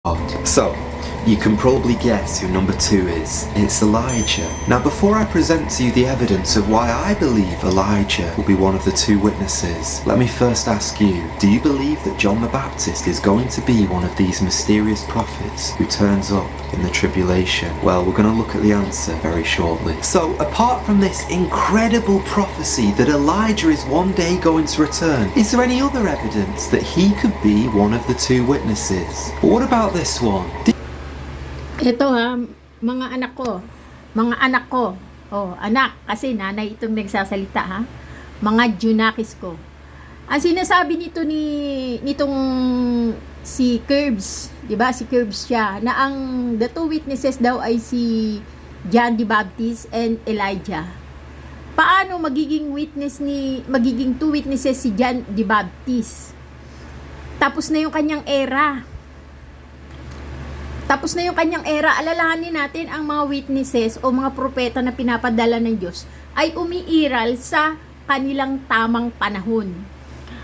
So, you can probably guess who number 2 is. It's Elijah. Now, before I present to you the evidence of why I believe Elijah will be one of the 2 witnesses, let me first ask you, do you believe that John the Baptist is going to be one of these mysterious prophets who turns up in the tribulation? Well, we're going to look at the answer very shortly. So, apart from this incredible prophecy that Elijah is one day going to return, is there any other evidence that he could be one of the 2 witnesses? But what about this one? Ito mga anak ko, anak, kasi nanay itong nagsasalita mga Junakis ko. Ang sinasabi nitong si Curbs, di ba? Si Curbs siya, na ang the 2 witnesses daw ay si John the Baptist and Elijah. Paano magiging 2 witnesses si John the Baptist? Tapos na yung kanyang era. Alalahanin natin ang mga witnesses o mga propeta na pinapadala ng Diyos ay umiiral sa kanilang tamang panahon.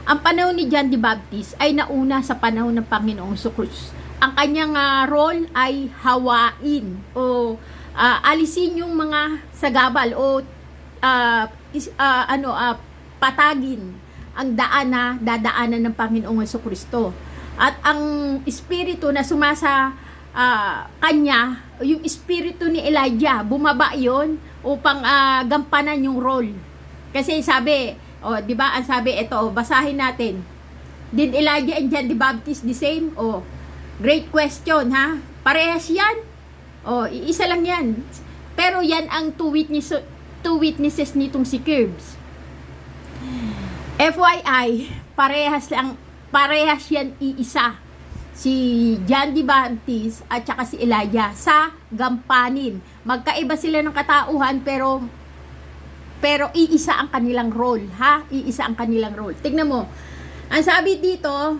Ang panahon ni John the Baptist ay nauna sa panahon ng Panginoong Hesus. Ang kanyang role ay hawain o alisin yung mga sagabal o patagin ang daan na dadaanan ng Panginoong Hesukristo. At ang espiritu na sumasa kanya, yung espiritu ni Elijah, bumaba yon upang gampanan yung role. Kasi sabi, di ba, ang sabi, basahin natin. Did Elijah and John the Baptist the same? Great question, Parehas yan? Iisa lang yan. Pero yan ang 2 witnesses nitong si Curbs. FYI, parehas yan iisa. Si John the Baptist at saka si Elijah sa gampanin. Magkaiba sila ng katauhan pero iisa ang kanilang role, Iisa ang kanilang role. Tingnan mo. Ang sabi dito,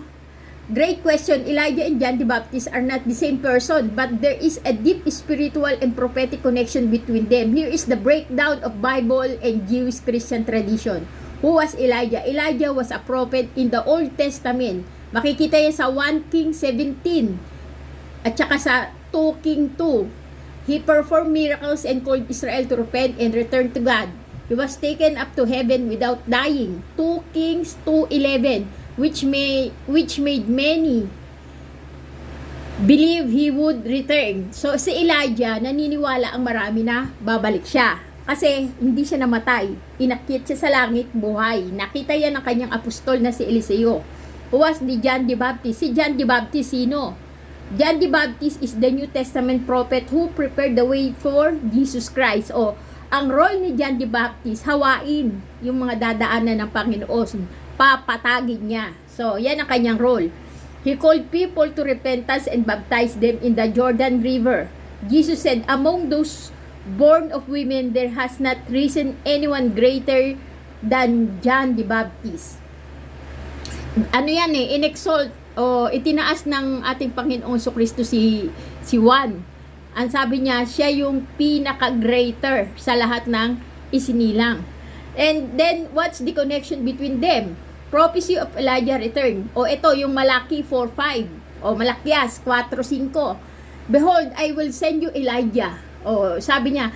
great question, Elijah and John the Baptist are not the same person, but there is a deep spiritual and prophetic connection between them. Here is the breakdown of Bible and Jewish Christian tradition. Who was Elijah? Elijah was a prophet in the Old Testament. Makikita yan sa 1 King 17 at saka sa 2 King 2. He performed miracles and called Israel to repent and return to God. He was taken up to heaven without dying. 2 Kings 2:11, which made many believe he would return. So si Elijah, naniniwala ang marami na babalik siya. Kasi hindi siya namatay. Inakyat siya sa langit, buhay. Nakita yan ng kanyang apostol na si Eliseo. Who was the John the Baptist? Si John the Baptist sino? John the Baptist is the New Testament prophet who prepared the way for Jesus Christ. Ang role ni John the Baptist, hawain yung mga dadaanan ng Panginoon. Papatagin niya. So, yan ang kanyang role. He called people to repentance and baptized them in the Jordan River. Jesus said, among those born of women, there has not risen anyone greater than John the Baptist. In-exalt o itinaas ng ating Panginoong Jesucristo si Juan. Ang sabi niya, siya yung pinaka-greater sa lahat ng isinilang. And then, what's the connection between them? Prophecy of Elijah return. Ito yung Malaki 4:5. Malakyas 4:5. Behold, I will send you Elijah. Sabi niya,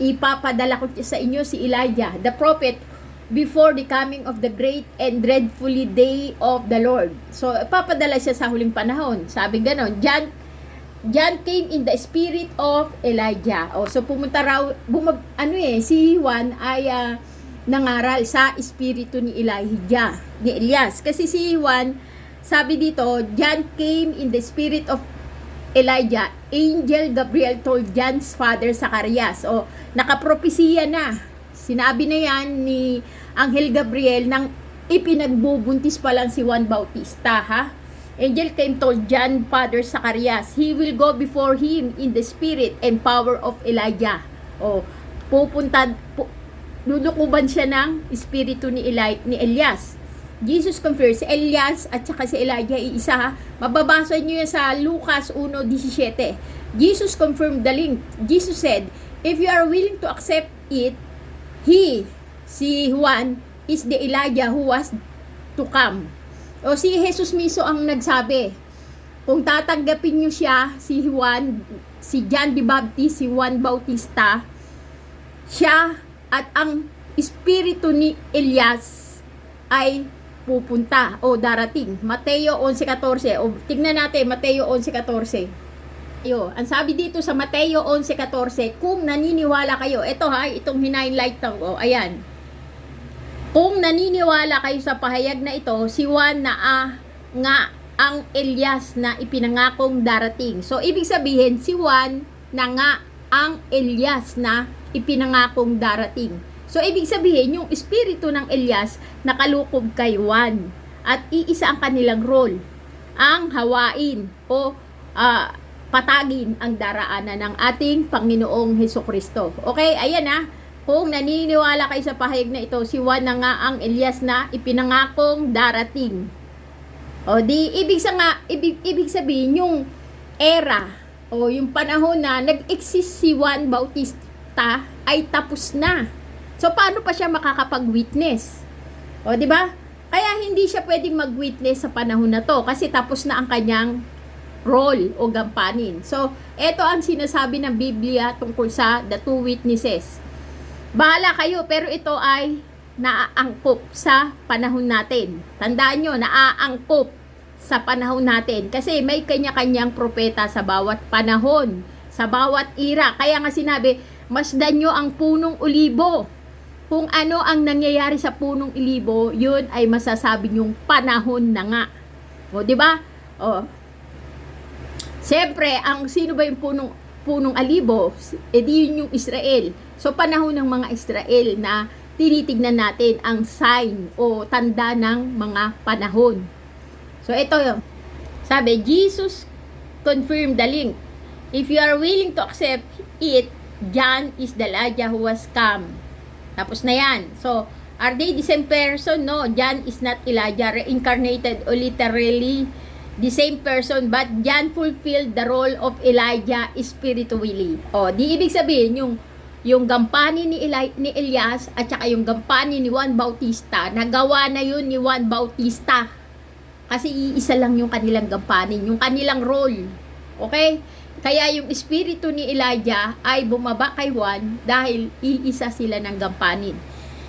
ipapadala ko sa inyo si Elijah, the prophet, before the coming of the great and dreadfully day of the Lord. So, papadala siya sa huling panahon. Sabi ganon, John came in the spirit of Elijah. So, pumunta raw, si Juan ay nangaral sa espiritu ni Elijah, ni Elias. Kasi si Juan, sabi dito, John came in the spirit of Elijah. Angel Gabriel told John's father, Zacarias. Nakapropesiya na. Sinabi na yan ni Anghel Gabriel nang ipinagbubuntis pa lang si Juan Bautista, Angel came told John father Zacarias, he will go before him in the spirit and power of Elijah. Lulukuban siya ng espiritu ni Elias. Jesus confirms, si Elias at saka si Elijah iisa, Mababasa niyo yan sa Lucas 1:17. Jesus confirmed the link. Jesus said, if you are willing to accept it, si Juan is the Elijah who was to come. Si Jesus mismo ang nagsabi, kung tatanggapin nyo siya, si Juan, si John the Baptist, si Juan Bautista, siya at ang espiritu ni Elias ay pupunta o darating. Mateo 11:14. O tingnan natin Mateo 11:14. Ang sabi dito sa Mateo 11:14, kung naniniwala kayo, ito ha, itong hinighlight ko, ayan. Kung naniniwala kayo sa pahayag na ito, si Juan na nga ang Elias na ipinangakong darating. So, ibig sabihin, si Juan na nga ang Elias na ipinangakong darating. So, ibig sabihin, yung espiritu ng Elias nakalukob kay Juan. At iisa ang kanilang role. Ang hawain o patagin ang daraanan ng ating Panginoong Hesukristo. Okay, ayan ha. Kung naniniwala kayo sa pahayag na ito, si Juan na nga ang Elias na ipinangakong darating. O di, ibig sabihin, yung era o yung panahon na nag-exist si Juan Bautista ay tapos na. So, paano pa siya makakapag-witness? O, di ba? Kaya hindi siya pwedeng mag-witness sa panahon na to kasi tapos na ang kanyang role o gampanin. So, ito ang sinasabi ng Biblia tungkol sa the two witnesses. Bahala kayo, pero ito ay naaangkop sa panahon natin. Tandaan nyo, naaangkop sa panahon natin. Kasi may kanya-kanyang propeta sa bawat panahon, sa bawat era. Kaya nga sinabi, masdan nyo ang punong olibo. Kung ano ang nangyayari sa punong olibo, yun ay masasabi nyong panahon na nga. O, di ba? O, siyempre, sino ba yung punong alibo? Edi yun yung Israel. So, panahon ng mga Israel na tinitignan natin ang sign o tanda ng mga panahon. So, ito yung sabi, Jesus confirmed the link. If you are willing to accept it, John is the Elijah who was come. Tapos na yan. So, are they the same person? No, John is not Elijah reincarnated or literally the same person, but John fulfilled the role of Elijah spiritually. O, di ibig sabihin, yung gampanin ni Elias at saka yung gampanin ni Juan Bautista, nagawa na yun ni Juan Bautista. Kasi iisa lang yung kanilang gampanin, yung kanilang role. Okay? Kaya yung espiritu ni Elijah ay bumaba kay Juan dahil iisa sila ng gampanin.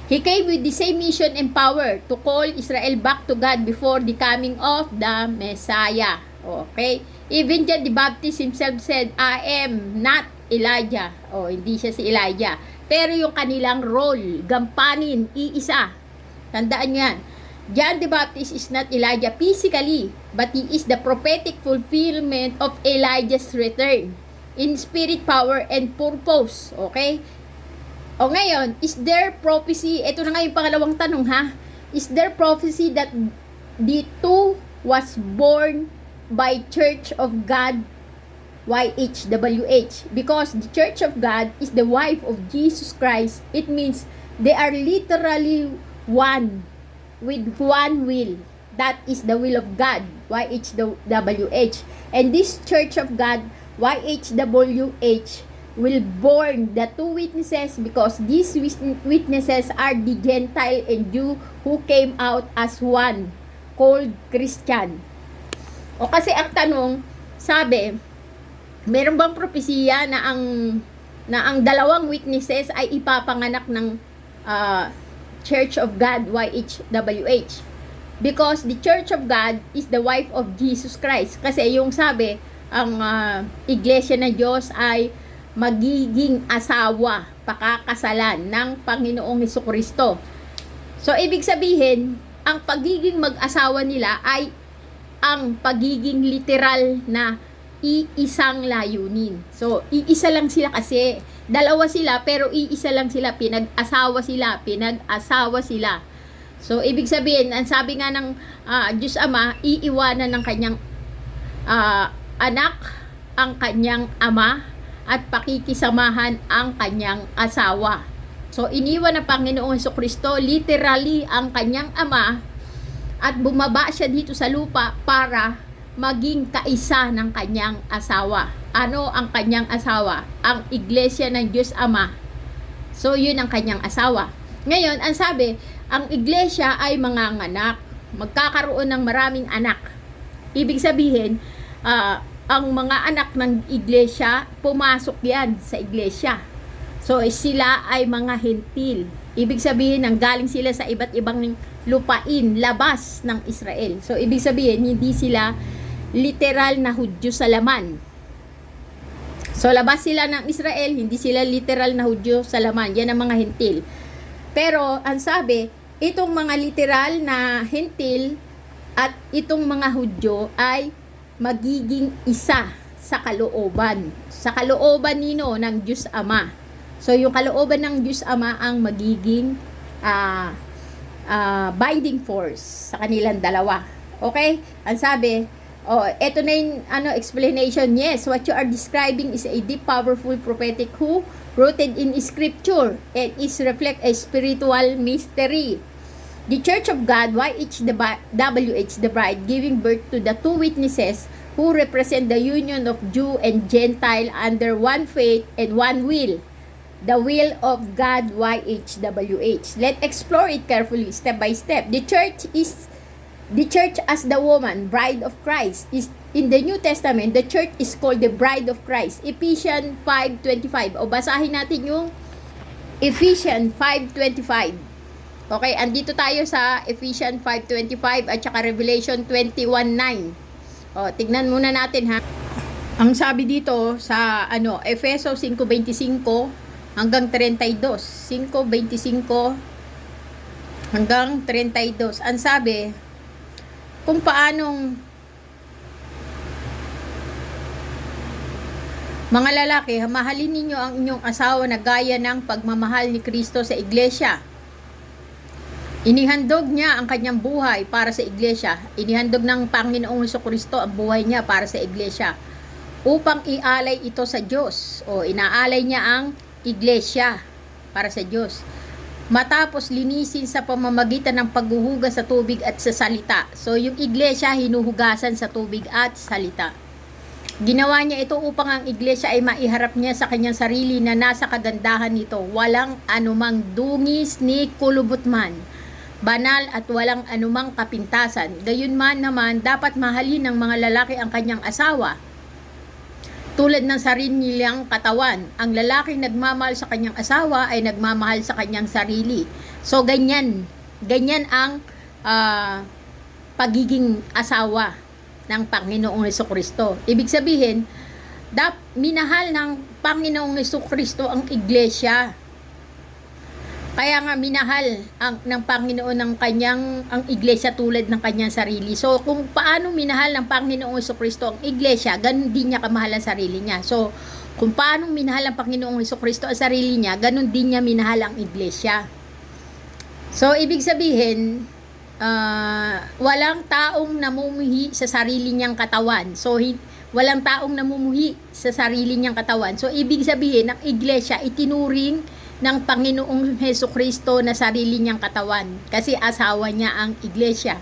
He came with the same mission and power to call Israel back to God before the coming of the Messiah. Okay? Even John the Baptist himself said, I am not Elijah. Hindi siya si Elijah. Pero yung kanilang role, gampanin, iisa. Tandaan yan. John the Baptist is not Elijah physically, but he is the prophetic fulfillment of Elijah's return in spirit, power, and purpose. Okay? O ngayon, is there prophecy? Ito na nga yung pangalawang tanong ha. Is there prophecy that the two was born by Church of God, YHWH? Because the Church of God is the wife of Jesus Christ. It means they are literally one with one will. That is the will of God, YHWH. And this Church of God, YHWH, will born the two witnesses because these witnesses are the Gentile and Jew who came out as one, called Christian. O kasi ang tanong, sabi, meron bang propesiya na ang dalawang witnesses ay ipapanganak ng Church of God, YHWH? Because the Church of God is the wife of Jesus Christ. Kasi yung sabi, ang iglesia ng Diyos ay magiging asawa, pakakasalan ng Panginoong Hesukristo. So, ibig sabihin, ang pagiging mag-asawa nila ay ang pagiging literal na iisang layunin. So, iisa lang sila kasi. Dalawa sila, pero iisa lang sila. Pinag-asawa sila. So, ibig sabihin, ang sabi nga ng Diyos Ama, iiwanan ng kanyang anak ang kanyang ama at pakikisamahan ang kanyang asawa. So, iniwan ng Panginoong Hesukristo literally ang kanyang ama at bumaba siya dito sa lupa para maging kaisa ng kanyang asawa. Ano ang kanyang asawa? Ang iglesia ng Diyos Ama. So, yun ang kanyang asawa. Ngayon, ang sabi, ang iglesia ay manganganak. Magkakaroon ng maraming anak. Ibig sabihin, ang mga anak ng iglesia, pumasok yan sa iglesia. So, sila ay mga hentil. Ibig sabihin, nanggaling sila sa iba't ibang lupain, labas ng Israel. So, ibig sabihin, hindi sila literal na Hudyo sa laman. So, labas sila ng Israel, hindi sila literal na Hudyo sa laman. Yan ang mga hentil. Pero, ang sabi, itong mga literal na hentil at itong mga Hudyo ay magiging isa sa kalooban. Sa kalooban nino ng Diyos Ama. So, yung kalooban ng Diyos Ama ang magiging binding force sa kanilang dalawa. Okay? Ang sabi, eto na yung explanation. Yes, what you are describing is a deep, powerful, prophetic who rooted in Scripture and is reflect a spiritual mystery. The Church of God, YHWH, the bride, giving birth to the two witnesses who represent the union of Jew and Gentile under one faith and one will. The will of God, YHWH. Let's explore it carefully, step by step. The church as the woman, bride of Christ, is in the New Testament. The church is called the bride of Christ. Ephesians 5:25. O basahin natin yung Ephesians 5:25. Okay, andito tayo sa Ephesians 5:25 at saka Revelation 21:9. O, tignan muna natin ha. Ang sabi dito sa Efeso 5:25 hanggang 32. 5:25 hanggang 32. Ang sabi, kung paanong mga lalaki, mahalin ninyo ang inyong asawa na gaya ng pagmamahal ni Kristo sa iglesia. Inihandog niya ang kanyang buhay para sa iglesia. Inihandog ng Panginoong Jesucristo ang buhay niya para sa iglesia upang ialay ito sa Diyos. O inaalay niya ang iglesia para sa Diyos. Matapos linisin sa pamamagitan ng paghuhugas sa tubig at sa salita. So yung iglesia hinuhugasan sa tubig at salita. Ginawa niya ito upang ang iglesia ay maiharap niya sa kanyang sarili na nasa kagandahan nito. Walang anumang dungis ni kulubot man. Banal at walang anumang kapintasan. Gayunman naman, dapat mahalin ng mga lalaki ang kanyang asawa tulad ng sarili niyang katawan. Ang lalaking nagmamahal sa kanyang asawa ay nagmamahal sa kanyang sarili. So, ganyan ang pagiging asawa ng Panginoong Jesucristo. Ibig sabihin, minahal ng Panginoong Jesucristo ang iglesia. Kaya nga minahal ng Panginoon ang iglesia tulad ng kanyang sarili. So, kung paano minahal ng Panginoong Jesucristo ang iglesia, ganun din niya kamahal ang sarili niya. So, kung paano minahal ng Panginoong Jesucristo ang sarili niya, ganun din niya minahal ang iglesia. So, ibig sabihin, walang taong namumuhi sa sarili niyang katawan. So, walang taong namumuhi sa sarili niyang katawan. So, ibig sabihin, ang iglesia itinuring ng Panginoong Jesucristo na sarili niyang katawan. Kasi asawa niya ang iglesia.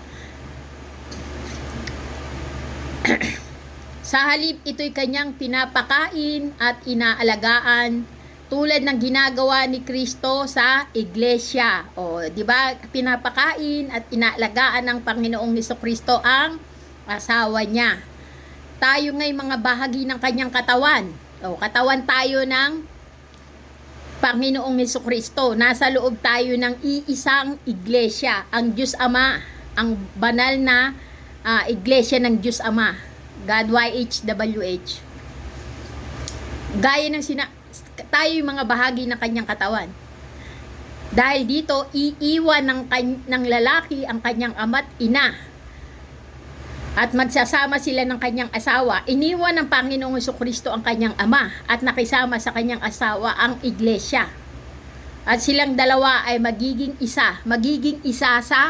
Sa halip, ito'y kanyang pinapakain at inaalagaan tulad ng ginagawa ni Kristo sa iglesia. O, di ba? Pinapakain at inaalagaan ng Panginoong Jesucristo ang asawa niya. Tayo nga'y mga bahagi ng kanyang katawan. O, katawan tayo ng Panginoong Jesucristo. Nasa loob tayo ng iisang iglesia, ang Diyos Ama, ang banal na iglesia ng Diyos Ama, God YHWH. Gaya ng tayo yung mga bahagi ng kanyang katawan. Dahil dito, iiwan ng lalaki ang kanyang ama't ina at magsasama sila ng kanyang asawa. Iniwan ng Panginoong Jesucristo ang kanyang ama at nakisama sa kanyang asawa ang iglesia. At silang dalawa ay magiging isa sa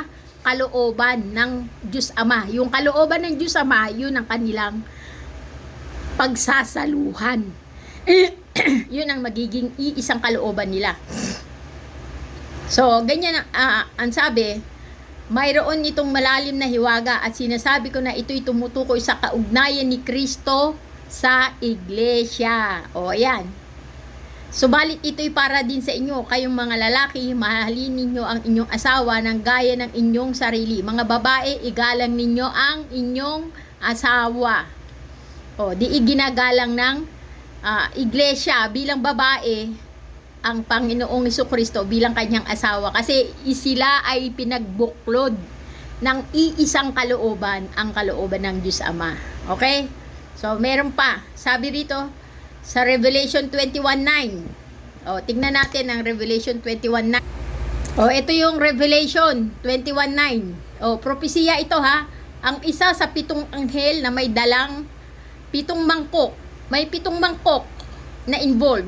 kalooban ng Diyos Ama. Yung kalooban ng Diyos Ama, yun ang kanilang pagsasaluhan. Yun ang magiging iisang kalooban nila. So, ganyan ang sabi. Mayroon itong malalim na hiwaga at sinasabi ko na ito'y tumutukoy sa kaugnayan ni Kristo sa iglesia. O, ayan. Subalit ito'y para din sa inyo, kayong mga lalaki, mahalin ninyo ang inyong asawa ng gaya ng inyong sarili. Mga babae, igalang ninyo ang inyong asawa. O, di iginagalang ng iglesia bilang babae ang Panginoong Hesukristo bilang kanyang asawa kasi sila ay pinagbuklod ng iisang kalooban, ang kalooban ng Diyos Ama. Okay? So, meron pa. Sabi rito sa Revelation 21:9. O, tignan natin ang Revelation 21:9. O, ito yung Revelation 21:9. O, propesiya ito ha. Ang isa sa 7 anghel na may dalang 7 mangkok. May 7 mangkok na involved.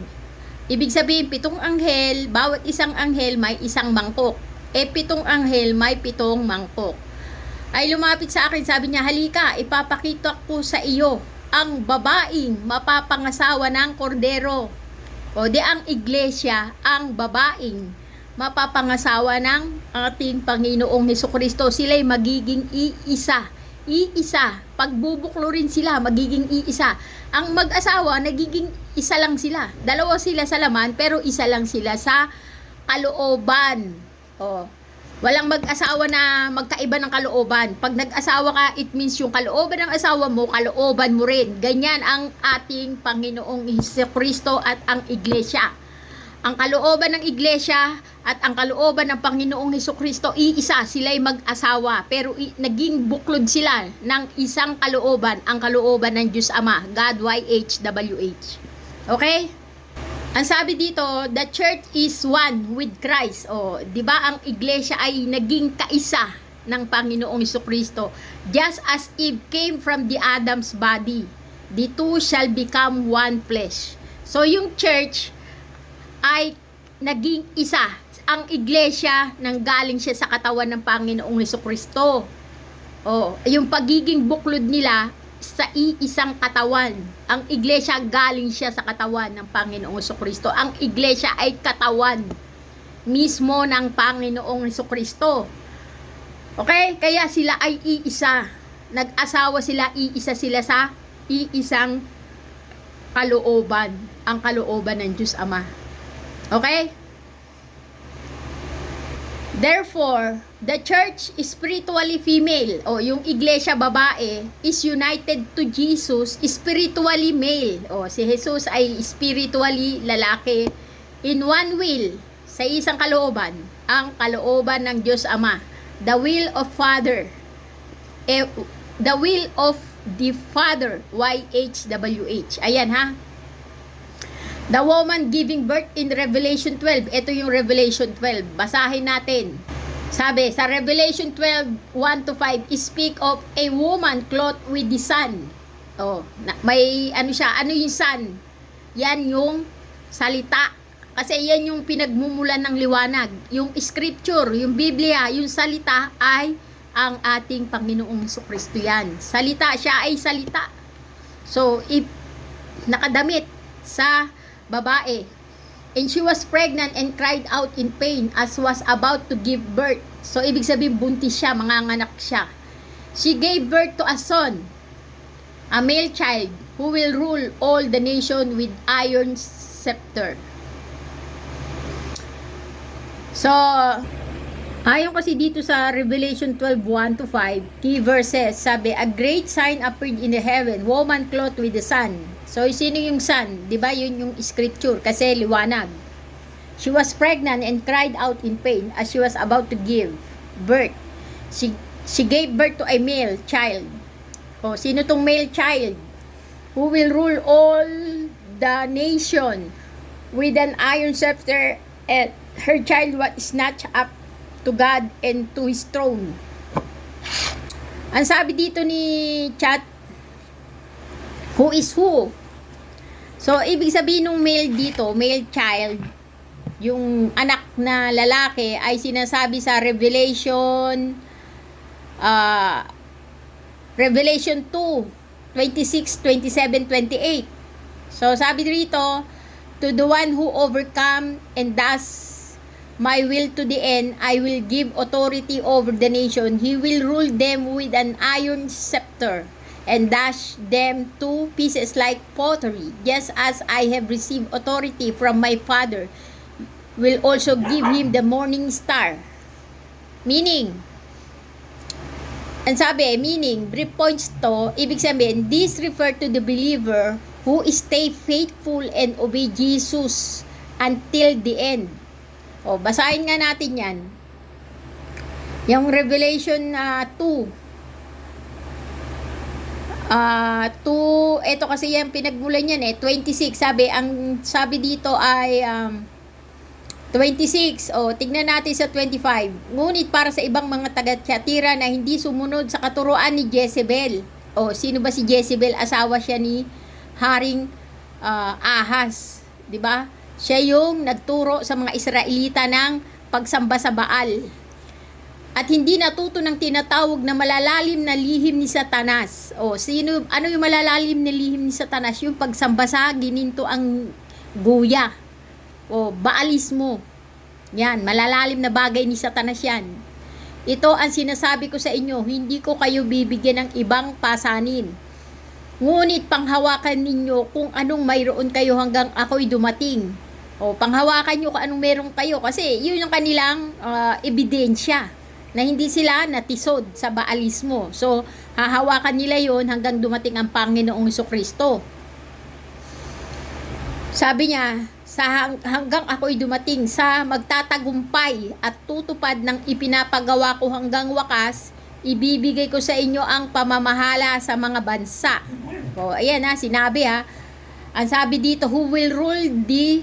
Ibig sabihin, 7 anghel, bawat isang anghel may isang mangkok. 7 anghel may 7 mangkok. Ay lumapit sa akin, sabi niya, halika, ipapakita ko sa iyo ang babaeng mapapangasawa ng kordero. O di ang iglesia, ang babaeng mapapangasawa ng ating Panginoong Hesukristo. Sila'y magiging iisa. Iisa. Pagbubuklo rin sila, magiging iisa. Ang mag-asawa, nagiging isa lang sila. Dalawa sila sa laman, pero isa lang sila sa kalooban. O, walang mag-asawa na magkaiba ng kalooban. Pag nag-asawa ka, it means yung kalooban ng asawa mo, kalooban mo rin. Ganyan ang ating Panginoong Hesukristo at ang iglesia. Ang kalooban ng iglesia at ang kalooban ng Panginoong Hesukristo, iisa, sila'y mag-asawa. Pero naging buklod sila ng isang kalooban, ang kalooban ng Diyos Ama, God YHWH. Okay? Ang sabi dito, the church is one with Christ. O, di ba ang iglesia ay naging kaisa ng Panginoong Hesukristo. Just as Eve came from the Adam's body, the two shall become one flesh. So, yung church ay naging isa. Ang iglesia nanggaling siya sa katawan ng Panginoong Hesukristo. Oh, yung pagiging buklod nila sa iisang katawan. Ang iglesia galing siya sa katawan ng Panginoong Hesukristo. Ang iglesia ay katawan mismo ng Panginoong Hesukristo. Okay? Kaya sila ay iisa. Nag-asawa sila, iisa sila sa iisang kalooban. Ang kalooban ng Diyos Ama. Okay? Therefore, the church is spiritually female, o yung iglesia babae is united to Jesus, spiritually male. O si Jesus ay spiritually lalaki, in one will, sa isang kalooban, ang kalooban ng Diyos Ama, the will of Father, the will of the Father, YHWH. Ayan ha. The woman giving birth in Revelation 12. Ito yung Revelation 12. Basahin natin. Sabi, sa Revelation 12, 1-5, speak of a woman clothed with the sun. Oh, may ano siya, ano yung sun? Yan yung salita. Kasi yan yung pinagmumulan ng liwanag. Yung scripture, yung Biblia, yung salita ay ang ating Panginoong Hesukristo yan. Salita, siya ay salita. So, if nakadamit sa babae. And she was pregnant and cried out in pain as was about to give birth. So, ibig sabihin, buntis siya, manganganak siya. She gave birth to a son, a male child, who will rule all the nation with iron scepter. So, ayon kasi dito sa Revelation 12, 1-5, key verses, sabi, a great sign appeared in the heaven, woman clothed with the sun. So, sino yung sun? Diba yun yung scripture? Kasi liwanag. She was pregnant and cried out in pain as she was about to give birth. She gave birth to a male child. O, sino tong male child? Who will rule all the nation with an iron scepter, and her child was snatched up to God and to His throne. Ang sabi dito ni chat, who is who? So, ibig sabihin ng male dito, male child, yung anak na lalaki ay sinasabi sa Revelation 2, 26, 27, 28. So, sabi dito, to the one who overcome and does my will to the end, I will give authority over the nation. He will rule them with an iron scepter and dash them to pieces like pottery. Just as I have received authority from my Father, will also give him the morning star. Meaning, Ang sabi, meaning, brief points to, ibig sabihin, this refer to the believer who stay faithful and obey Jesus until the end. O, basahin nga natin yan. Yung Revelation 2. Ito kasi yan pinagmulan yan 26. Ang sabi dito ay 26. O, tignan natin sa 25. Ngunit para sa ibang mga taga-Thyatira na hindi sumunod sa katuruan ni Jezebel. O, sino ba si Jezebel? Asawa siya ni Haring Ahaz. 'Di ba? Siya yung nagturo sa mga Israelita ng pagsamba sa Baal. At hindi natuto ng tinatawag na malalalim na lihim ni Satanas. O, ano yung malalalim na lihim ni Satanas? Yung pagsamba sa gininto ang guya. O, Baalismo. Yan, malalalim na bagay ni Satanas yan. Ito ang sinasabi ko sa inyo, hindi ko kayo bibigyan ng ibang pasanin. Ngunit panghawakan ninyo kung anong mayroon kayo hanggang ako'y dumating. O, panghawakan nyo kung anong meron kayo. Kasi yun yung kanilang ebidensya na hindi sila natisod sa Baalismo. So, hahawakan nila yon hanggang dumating ang Panginoong Jesucristo. Sabi niya, hanggang ako'y dumating sa magtatagumpay at tutupad ng ipinapagawa ko hanggang wakas, ibibigay ko sa inyo ang pamamahala sa mga bansa. O, ayan sinabi Ang sabi dito, who will rule the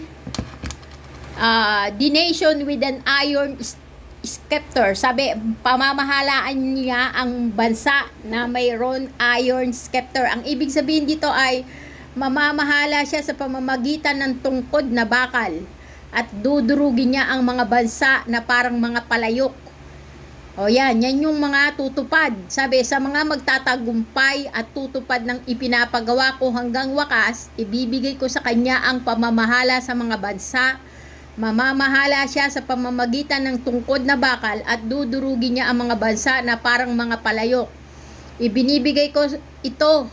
nation with an iron scepter. Sabi, pamamahalaan niya ang bansa na mayroon iron scepter. Ang ibig sabihin dito ay mamamahala siya sa pamamagitan ng tungkod na bakal at dudurugin niya ang mga bansa na parang mga palayok. O yan yung mga tutupad. Sabi, sa mga magtatagumpay at tutupad ng ipinapagawa ko hanggang wakas, ibibigay ko sa kanya ang pamamahala sa mga bansa. Mamamahala siya sa pamamagitan ng tungkod na bakal at dudurugin niya ang mga bansa na parang mga palayok. Ibinibigay ko ito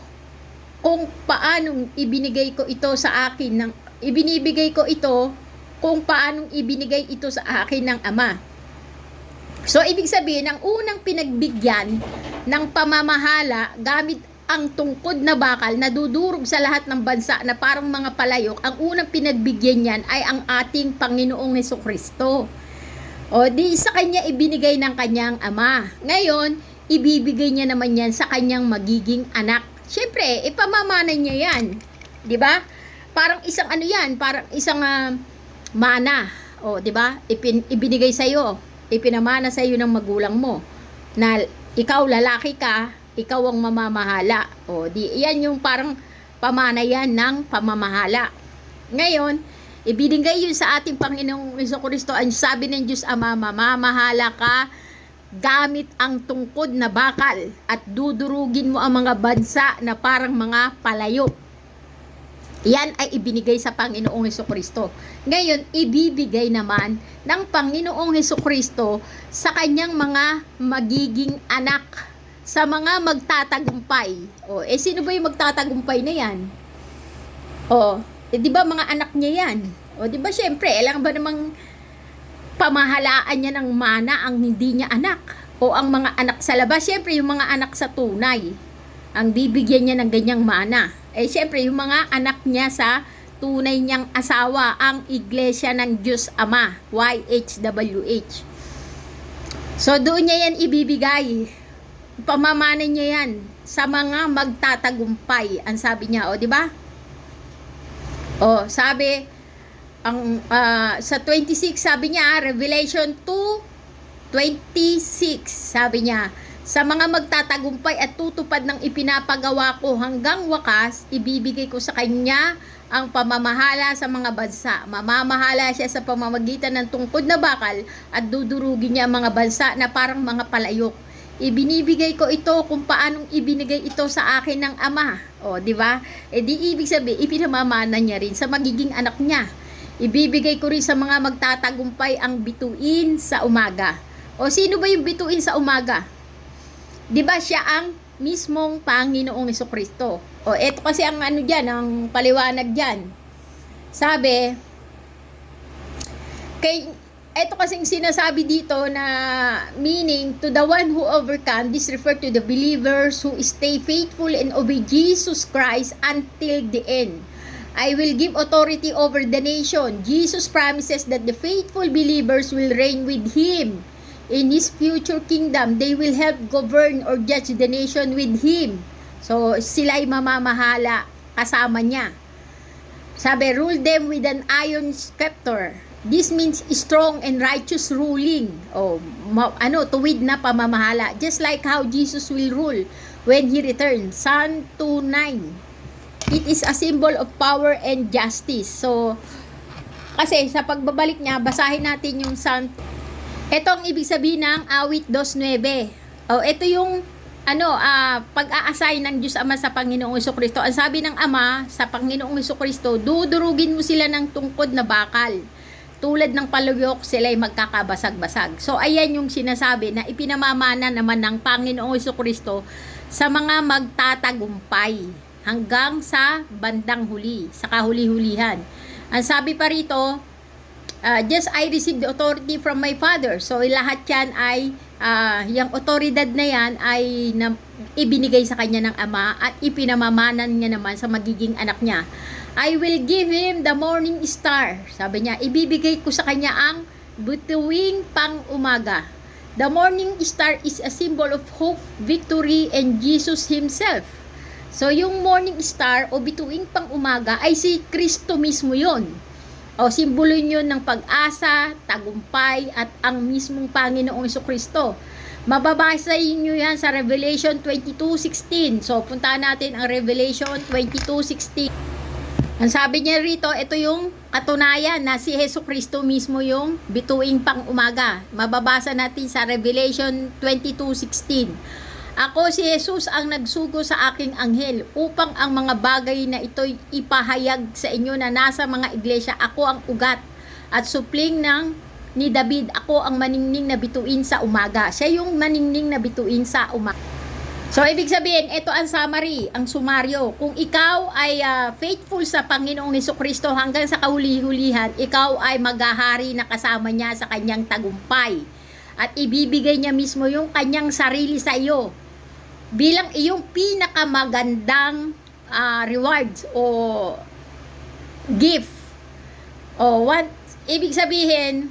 kung paanong ibinigay ko ito sa akin ibinibigay ko ito kung paanong ibinigay ito sa akin ng Ama. So, ibig sabihin, ang unang pinagbigyan ng pamamahala gamit ang tungkod na bakal na dudurog sa lahat ng bansa na parang mga palayok, ang unang pinagbigyan niyan ay ang ating Panginoong Jesucristo. O di sa kanya ibinigay ng kanyang Ama. Ngayon, ibibigay niya naman yan sa kanyang magiging anak. Siyempre, ipamamana niya yan. 'Di ba? Parang isang parang isang mana. O, 'di ba? Ibinigay sa iyo, ipinamana sa iyo ng magulang mo na ikaw lalaki ka, ikaw ang mamamahala. O, di yan yung parang pamana yan ng pamamahala. Ngayon, ibinigay yun sa ating Panginoong Jesucristo. Ang sabi ng Diyos Ama, mamamahala ka gamit ang tungkod na bakal at dudurugin mo ang mga bansa na parang mga palayok. Yan ay ibinigay sa Panginoong Jesucristo. Ngayon, ibibigay naman ng Panginoong Jesucristo sa kanyang mga magiging anak, sa mga magtatagumpay. O, sino ba yung magtatagumpay na yan? O, di ba mga anak niya yan? O, di ba syempre, alam ba namang pamahalaan niya ng mana ang hindi niya anak? O ang mga anak sa labas? Syempre, yung mga anak sa tunay ang bibigyan niya ng ganyang mana. Syempre, yung mga anak niya sa tunay niyang asawa, ang Iglesia ng Diyos Ama, YHWH. So, doon niya yan ibibigay. Pamamana niya yan sa mga magtatagumpay. Ang sabi niya, di ba? Sabi sa 26, sabi niya, Revelation 2:26, sabi niya, sa mga magtatagumpay at tutupad ng ipinapagawa ko hanggang wakas, ibibigay ko sa kanya ang pamamahala sa mga bansa. Mamamahala siya sa pamamagitan ng tungkod na bakal at dudurugin niya ang mga bansa na parang mga palayok. Ibinibigay ko ito kung paanong ibinigay ito sa akin ng Ama. O, di ba? Di ibig sabihin, ipinamamana niya rin sa magiging anak niya. Ibibigay ko rin sa mga magtatagumpay ang bituin sa umaga. O, sino ba yung bituin sa umaga? Di ba siya ang mismong Panginoong Jesucristo? O, eto kasi ang dyan, ang paliwanag dyan. Sabi, eto kasing sinasabi dito na meaning to the one who overcome, this refer to the believers who stay faithful and obey Jesus Christ until the end. I will give authority over the nation. Jesus promises that the faithful believers will reign with Him in His future kingdom. They will help govern or judge the nation with Him. So, sila'y mamamahala kasama niya. Sabi, rule them with an iron scepter. This means strong and righteous ruling. Tuwid na pamamahala. Just like how Jesus will rule when He returns. Psalm 2:9. It is a symbol of power and justice. So, kasi sa pagbabalik niya, basahin natin yung Psalm. Ito ang ibig sabihin ng awit 2:9. Ito yung pag-aasay ng Diyos Ama sa Panginoong Jesucristo. Ang sabi ng Ama sa Panginoong Jesucristo, dudurugin mo sila ng tungkod na bakal. Tulad ng paluyok, sila ay magkakabasag-basag. So, ayan yung sinasabi na ipinamamana naman ng Panginoong Jesucristo sa mga magtatagumpay hanggang sa bandang huli, sa kahuli-hulihan. Ang sabi pa rito, just I received the authority from my Father. So, lahat yan ay, yung otoridad na yan ay ibinigay sa kanya ng Ama at ipinamamanan niya naman sa magiging anak niya. I will give him the morning star. Sabi niya, ibibigay ko sa kanya ang bituing pang-umaga. The morning star is a symbol of hope, victory, and Jesus Himself. So, yung morning star o bituing pang-umaga ay si Kristo mismo yon. Simbolo yun ng pag-asa, tagumpay, at ang mismong Panginoong Jesucristo. Mababasa nyo yan sa Revelation 22:16. So, puntahan natin ang Revelation 22:16. Ang sabi niya rito, ito yung katunayan na si Jesucristo mismo yung bituing pang-umaga. Mababasa natin sa Revelation 22:16. Ako si Jesus ang nagsugo sa aking anghel upang ang mga bagay na ito'y ipahayag sa inyo na nasa mga iglesia. Ako ang ugat at supling ni David. Ako ang maningning na bituin sa umaga. Siya yung maningning na bituin sa umaga. So, ibig sabihin, ito ang summary, ang sumaryo. Kung ikaw ay faithful sa Panginoong Jesucristo hanggang sa kahuli-hulihan, ikaw ay maghahari na kasama niya sa kanyang tagumpay. At ibibigay niya mismo yung kanyang sarili sa iyo bilang iyong pinakamagandang rewards o gift. Ibig sabihin,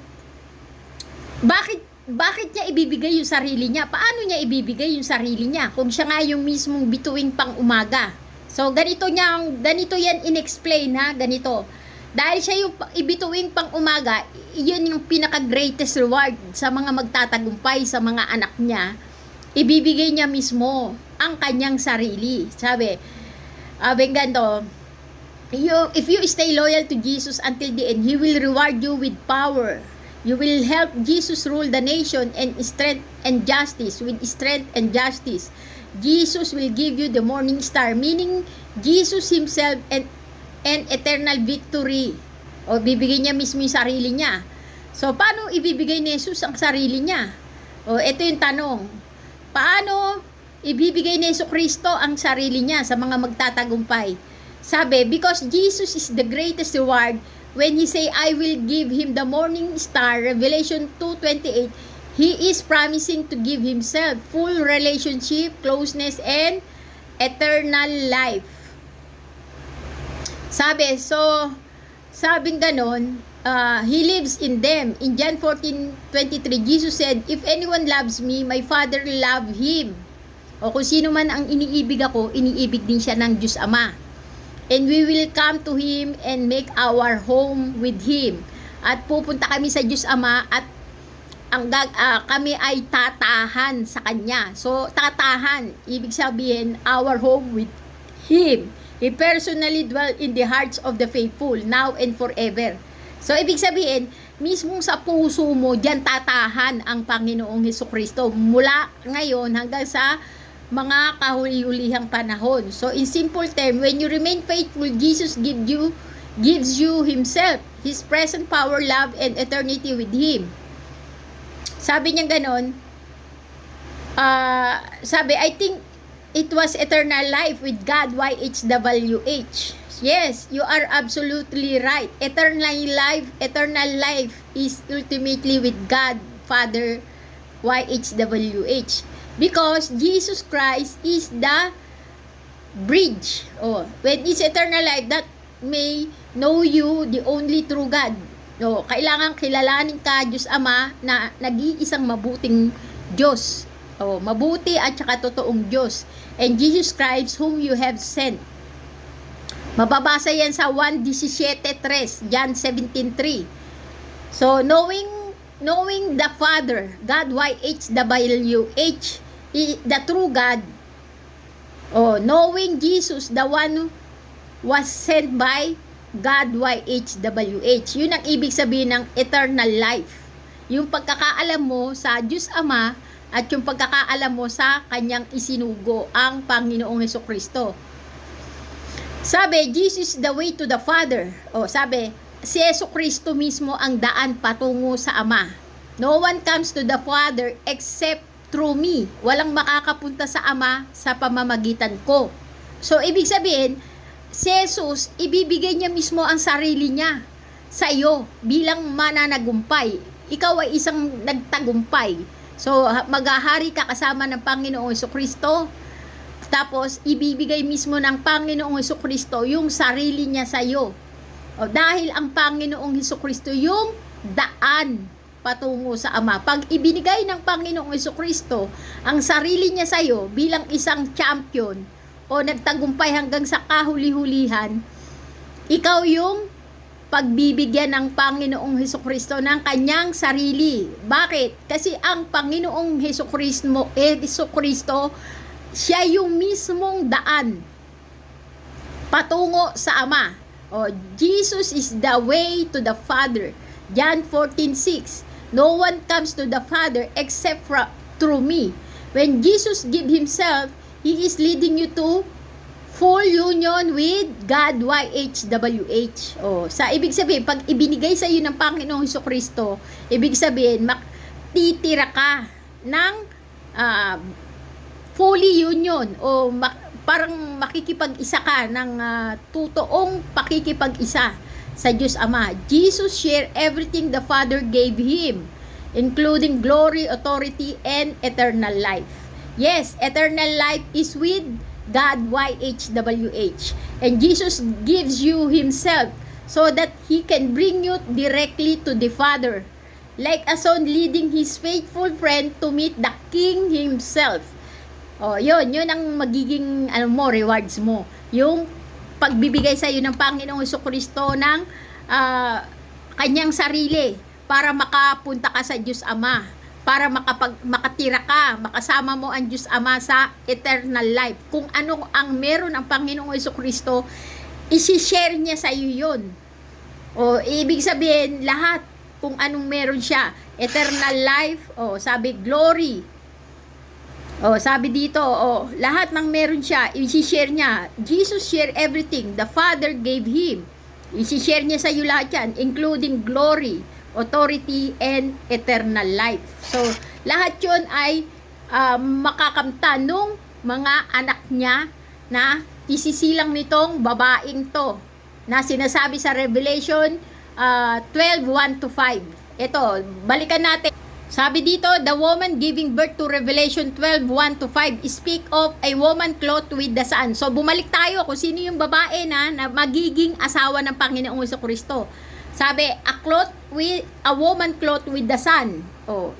bakit niya ibibigay yung sarili niya? Paano niya ibibigay yung sarili niya kung siya nga yung mismong bituing pang-umaga? So, ganito yan in-explain ganito. Dahil siya yung ibituing pang-umaga, yun yung pinaka-greatest reward sa mga magtatagumpay, sa mga anak niya. Ibibigay niya mismo ang kanyang sarili. Sabi ganito, if you stay loyal to Jesus until the end, He will reward you with power. You will help Jesus rule the nation and strength and justice, with strength and justice. Jesus will give you the morning star, meaning Jesus Himself and eternal victory. Bibigay niya mismo yung sarili niya. So, paano ibibigay ni Jesus ang sarili niya? Ito yung tanong. Paano ibibigay ni Jesucristo ang sarili niya sa mga magtatagumpay? Sabi, because Jesus is the greatest reward. When He say, I will give him the morning star, Revelation 2:28, He is promising to give Himself full relationship, closeness, and eternal life. Sabing ganon, He lives in them. In John 14:23, Jesus said, if anyone loves me, my Father love him. Kung sino man ang iniibig ako, iniibig din siya ng Diyos Ama. And we will come to Him and make our home with Him. At pupunta kami sa Diyos Ama at kami ay tatahan sa Kanya. So, tatahan, ibig sabihin, our home with Him. He personally dwell in the hearts of the faithful, now and forever. So, ibig sabihin, mismo sa puso mo, diyan tatahan ang Panginoong Jesucristo mula ngayon hanggang sa mga kahuli-hulihang panahon. So, in simple term, when you remain faithful, Jesus gives you Himself, His present power, love, and eternity with Him. Sabi niya ganon, I think it was eternal life with God, YHWH. Yes, you are absolutely right. Eternal life is ultimately with God, Father, YHWH. Because Jesus Christ is the bridge. When it's eternal life, that may know you, the only true God. Kailangan kilalanin ka, Diyos Ama, na nag-iisang mabuting Diyos. Mabuti at saka totoong Diyos. And Jesus Christ, whom you have sent. Mababasa yan sa 1:17:3, John 17:3. So, knowing the Father, God, YHWH, the true God, knowing Jesus, the one who was sent by God, YHWH. Yun ang ibig sabihin ng eternal life. Yung pagkakaalam mo sa Diyos Ama at yung pagkakaalam mo sa kanyang isinugo, ang Panginoong Hesukristo. Sabi, Jesus is the way to the Father. Sabi, si Hesukristo mismo ang daan patungo sa Ama. No one comes to the Father except through me. Walang makakapunta sa Ama sa pamamagitan ko. So, ibig sabihin, si Jesus, ibibigay niya mismo ang sarili niya sa iyo bilang mananagumpay. Ikaw ay isang nagtagumpay. So, maghahari ka kasama ng Panginoong Hesukristo. Tapos, ibibigay mismo ng Panginoong Hesukristo yung sarili niya sa iyo. Dahil ang Panginoong Hesukristo yung daan patungo sa Ama. Pag ibinigay ng Panginoong Hesukristo ang sarili niya sa iyo bilang isang champion o nagtagumpay hanggang sa kahuli-hulihan, ikaw yung pagbibigyan ng Panginoong Hesukristo ng kanyang sarili. Bakit? Kasi ang Panginoong Hesukristo, siya yung mismong daan patungo sa Ama. Jesus is the way to the Father. John 14:6. No one comes to the Father except through me. When Jesus give himself, he is leading you to full union with God, YHWH. Sa ibig sabihin, pag ibinigay sa iyo ng Panginoong Hesukristo, ibig sabihin, titira ka ng fully union parang makikipag-isa ka ng totoong pakikipag-isa sa Diyos Ama. Jesus shared everything the Father gave Him, including glory, authority, and eternal life. Yes, eternal life is with God, YHWH. And Jesus gives you Himself so that He can bring you directly to the Father. Like a son leading his faithful friend to meet the King Himself. Yun ang magiging rewards mo. Yung pagbibigay sa iyo ng Panginoong Hesukristo ng kanyang sarili para makapunta ka sa Diyos Ama, para makatira ka, makasama mo ang Diyos Ama sa eternal life. Kung ano ang meron ang Panginoong Hesukristo, isi-share niya sa iyo yun. Ibig sabihin, lahat kung anong meron siya. Eternal life, sabi glory. Sabi dito, lahat ng meron siya, isi-share niya. Jesus shared everything the Father gave Him. Isi-share niya sa iyo lahat yan, including glory, authority, and eternal life. So, lahat yun ay makakamta nung mga anak niya na isisilang nitong babaeng to na sinasabi sa Revelation 12:1-5. Ito, balikan natin. Sabi dito, the woman giving birth to Revelation 12:1-5 speak of a woman clothed with the sun. So, bumalik tayo kung sino yung babae na magiging asawa ng Panginoong Hesukristo. Sabi, a woman clothed with the sun.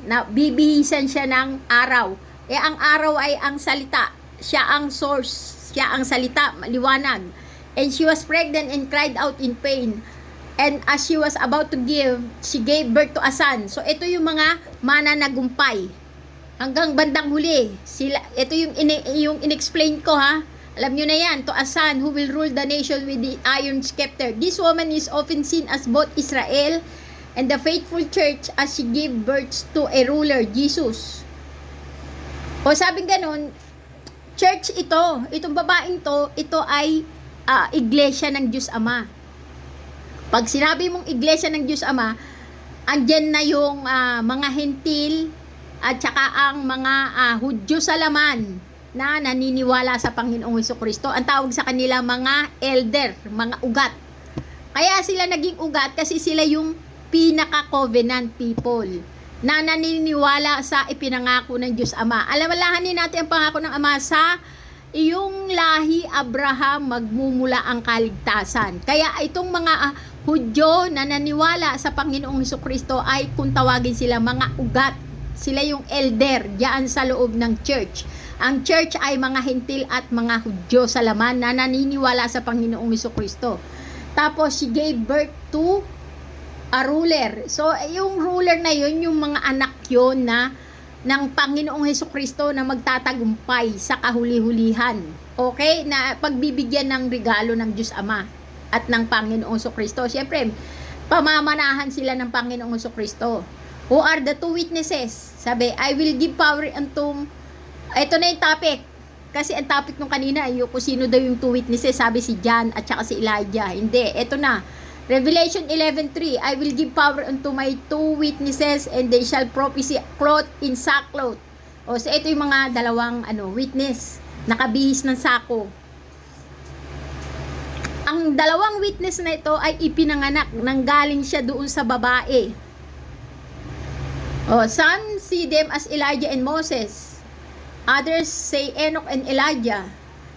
Na bibihisan siya ng araw. Ang araw ay ang salita. Siya ang source. Siya ang salita, maliwanag. And she was pregnant and cried out in pain. And as she was about to give, she gave birth to a son. So, ito yung mga mananagumpay. Hanggang bandang huli. Ito yung in-explain ko, ha. Alam nyo na yan. To a son who will rule the nation with the iron scepter. This woman is often seen as both Israel and the faithful church as she gave birth to a ruler, Jesus. Sabing ganun, church ito. Itong babaeng to, ito ay iglesia ng Diyos Ama. Pag sinabi mong iglesia ng Diyos Ama, andyan na yung mga hentil at saka ang mga Hudyo sa laman na naniniwala sa Panginoong Hesukristo. Ang tawag sa kanila mga elder, mga ugat. Kaya sila naging ugat kasi sila yung pinaka-covenant people na naniniwala sa ipinangako ng Diyos Ama. Alalahanin natin ang pangako ng Ama, sa iyong lahi Abraham magmumula ang kaligtasan. Kaya itong mga Hudyo na naniwala sa Panginoong Hesukristo ay kung tawagin sila mga ugat. Sila yung elder diyan sa loob ng church. Ang church ay mga Hentil at mga Hudyo sa laman na naniniwala sa Panginoong Hesukristo. Tapos she gave birth to a ruler. So yung ruler na yun, yung mga anak yun na ng Panginoong Hesukristo na magtatagumpay sa kahuli-hulihan. Okay? Na pagbibigyan ng regalo ng Diyos Ama at ng Panginoong Hesukristo. Siyempre, pamamanahan sila ng Panginoong Hesukristo. Who are the two witnesses? Sabi, I will give power unto... Ito na yung topic. Kasi ang topic nung kanina, yung kung sino daw yung two witnesses, sabi si John at saka si Elijah. Hindi, ito na. Revelation 11:3, I will give power unto my two witnesses and they shall prophesy clothed in sackcloth. O, so ito yung mga dalawang witness, nakabihis ng sako. Ang dalawang witness na ito ay ipinanganak, nanggaling siya doon sa babae. O, some see them as Elijah and Moses. Others say Enoch and Elijah.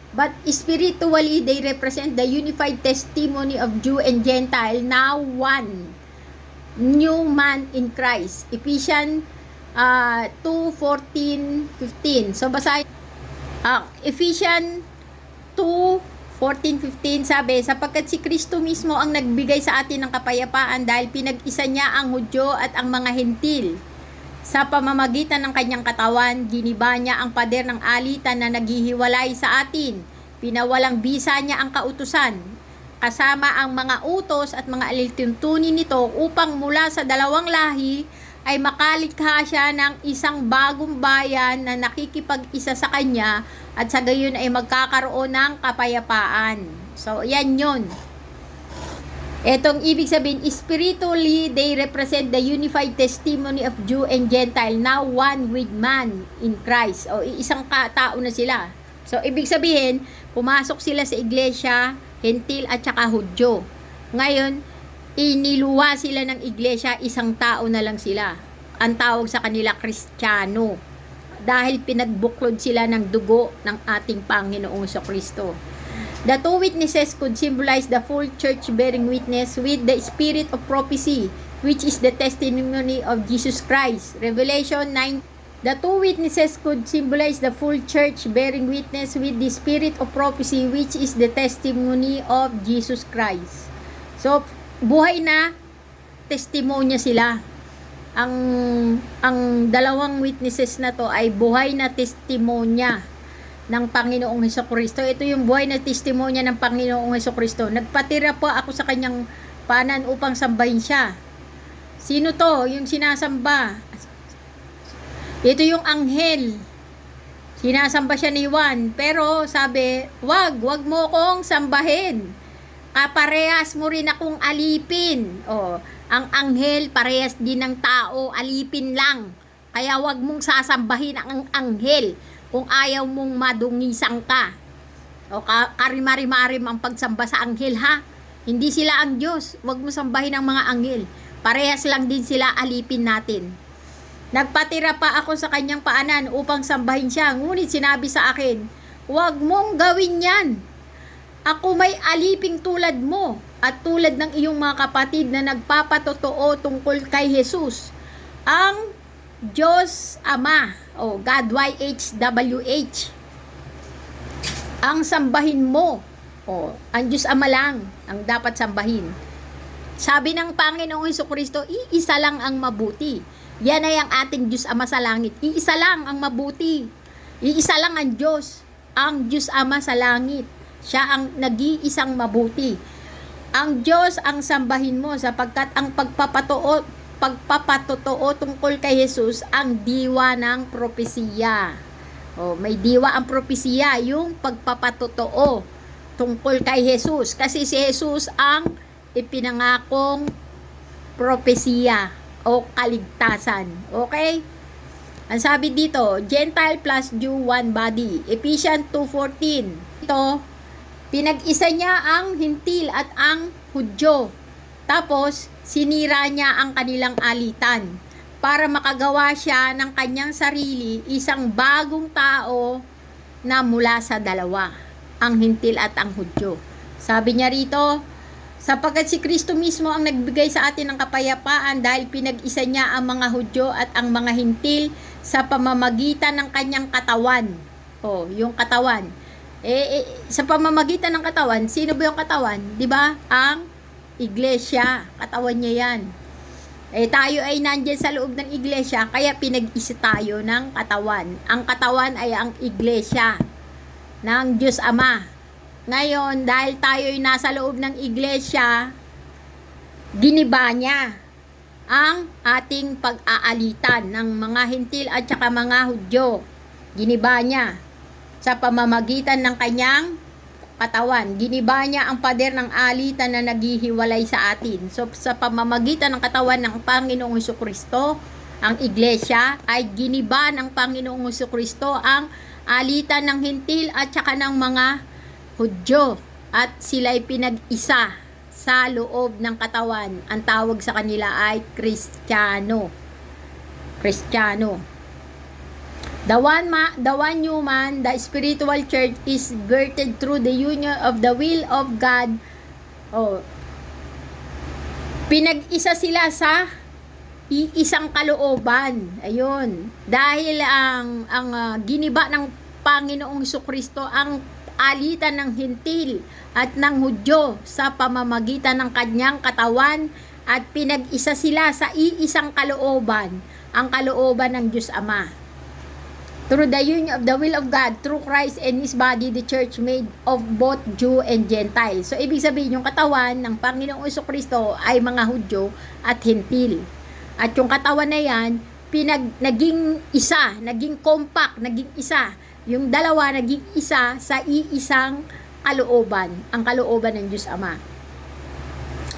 But spiritually, they represent the unified testimony of Jew and Gentile, now one new man in Christ. Ephesians 2:14-15. So, basahin. Ephesians 2:14-15 sabi, sapagkat si Kristo mismo ang nagbigay sa atin ng kapayapaan dahil pinag-isa niya ang Hudyo at ang mga Hentil. Sa pamamagitan ng kanyang katawan, giniba niya ang pader ng alitan na naghihiwalay sa atin. Pinawalang bisa niya ang kautusan, kasama ang mga utos at mga alituntunin nito upang mula sa dalawang lahi ay makalikha siya ng isang bagong bayan na nakikipag-isa sa kanya at sa gayon ay magkakaroon ng kapayapaan. So, yan yun. Etong ibig sabihin, spiritually, they represent the unified testimony of Jew and Gentile, now one with man in Christ. O, isang tao na sila. So, ibig sabihin, pumasok sila sa iglesia, Hentil at saka Hudyo. Ngayon, iniluwa sila ng iglesia, isang tao na lang sila. Ang tawag sa kanila, Kristiyano. Dahil pinagbuklod sila ng dugo ng ating Panginoong Hesukristo. The two witnesses could symbolize the full church bearing witness with the spirit of prophecy, which is the testimony of Jesus Christ. Revelation 9. The two witnesses could symbolize the full church bearing witness with the spirit of prophecy, which is the testimony of Jesus Christ. So, buhay na testimonya sila. Ang dalawang witnesses na to ay buhay na testimonya ng Panginoong Hesukristo. Ito yung buhay na testimonya ng Panginoong Hesukristo. Nagpatira po ako sa kanyang panan upang sambahin siya. Sino to? Yung sinasamba. Ito yung anghel. Sinasamba siya ni Juan. Pero sabi, wag mo kong sambahin. Parehas mo rin akong alipin. O, ang anghel parehas din ng tao, alipin lang. Kaya wag mong sasambahin ang anghel kung ayaw mong madungisan ka. O karimari-marim ang pagsamba sa anghel, ha? Hindi sila ang Diyos. Wag mo sambahin ang mga anghel. Parehas lang din sila, alipin natin. Nagpatira pa ako sa kanyang paanan upang sambahin siya. Ngunit sinabi sa akin, wag mong gawin yan. Ako may aliping tulad mo at tulad ng iyong mga kapatid na nagpapatotoo tungkol kay Jesus. Ang Diyos Ama, o God YHWH, ang sambahin mo, o ang Diyos Ama lang ang dapat sambahin. Sabi ng Panginoong Hesukristo, iisa lang ang mabuti. Yan ay ang ating Diyos Ama sa langit. Iisa lang ang mabuti. Iisa lang ang Diyos Ama sa langit. Siya ang nag-iisang mabuti. Ang Diyos ang sambahin mo sapagkat ang pagpapatotoo tungkol kay Jesus ang diwa ng propesiya. O, may diwa ang propesiya, yung pagpapatotoo tungkol kay Jesus. Kasi si Jesus ang ipinangakong propesiya o kaligtasan. Okay? Ang sabi dito, Gentile plus Jew, one body. Ephesians 2:14. Ito, pinag-isa niya ang Hentil at ang Hudyo. Tapos, sinira niya ang kanilang alitan para makagawa siya ng kanyang sarili, isang bagong tao na mula sa dalawa, ang Hintil at ang Hudyo. Sabi niya rito, sapagkat si Kristo mismo ang nagbigay sa atin ng kapayapaan dahil pinag-isa niya ang mga Hudyo at ang mga Hintil sa pamamagitan ng kanyang katawan. Yung katawan. Sa pamamagitan ng katawan, sino ba yung katawan? 'Di ba? Ang iglesia. Katawan niya 'yan. Tayo ay nandiyan sa loob ng iglesia, kaya pinag-isa tayo ng katawan. Ang katawan ay ang iglesia ng Diyos Ama. Ngayon, dahil tayo ay nasa loob ng iglesia, giniba niya ang ating pag-aalitan ng mga Hintil at saka mga Hudyo. Giniba niya sa pamamagitan ng kanyang katawan. Giniba niya ang pader ng alitan na naghihiwalay sa atin. So, sa pamamagitan ng katawan ng Panginoong Hesukristo, ang iglesia ay giniba ng Panginoong Hesukristo ang alitan ng Hintil at saka ng mga Hudyo. At sila'y pinag-isa sa loob ng katawan. Ang tawag sa kanila ay Kristiyano. Kristiyano. The one new man, the spiritual church, is birthed through the union of the will of God. Pinag-isa sila sa iisang kalooban. Ayun. Dahil ang giniba ng Panginoong Hesukristo ang alitan ng Hintil at ng Hudyo sa pamamagitan ng kanyang katawan, at pinag-isa sila sa iisang kalooban, ang kalooban ng Diyos Ama. Through the union of the will of God, through Christ and His body, the church made of both Jew and Gentile. So, ibig sabihin, yung katawan ng Panginoong Hesukristo ay mga Hudyo at Hintil. At yung katawan na yan, naging isa, naging compact, naging isa. Yung dalawa naging isa sa iisang kalooban, ang kalooban ng Diyos Ama.